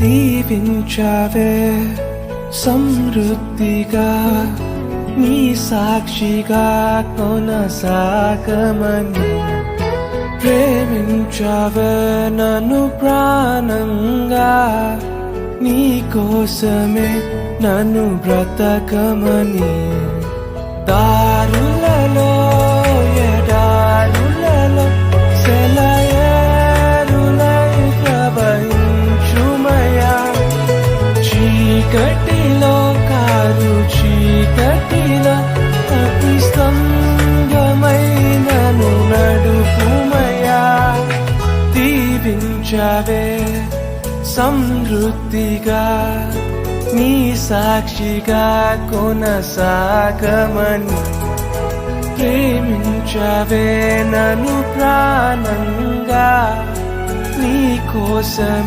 దీవించావే సమృద్ధిగా నీ సాక్షిగా కొనసాగమని ప్రేమించావే నన్ను ప్రాణంగా నీ కోసమే నన్ను బ్రతకమని దారులలో ఎడారులలో సెలయేరులై ప్రవహించుమయా చీకటిలో కారు చీకటిలో అతి స్తంభమైనను నడుపుమయా దీవించావే సమృద్ధిగా నీ సాక్షిగా కొనసాగమని ప్రేమించవే నన్ను ప్రాణంగా నీ కోసమే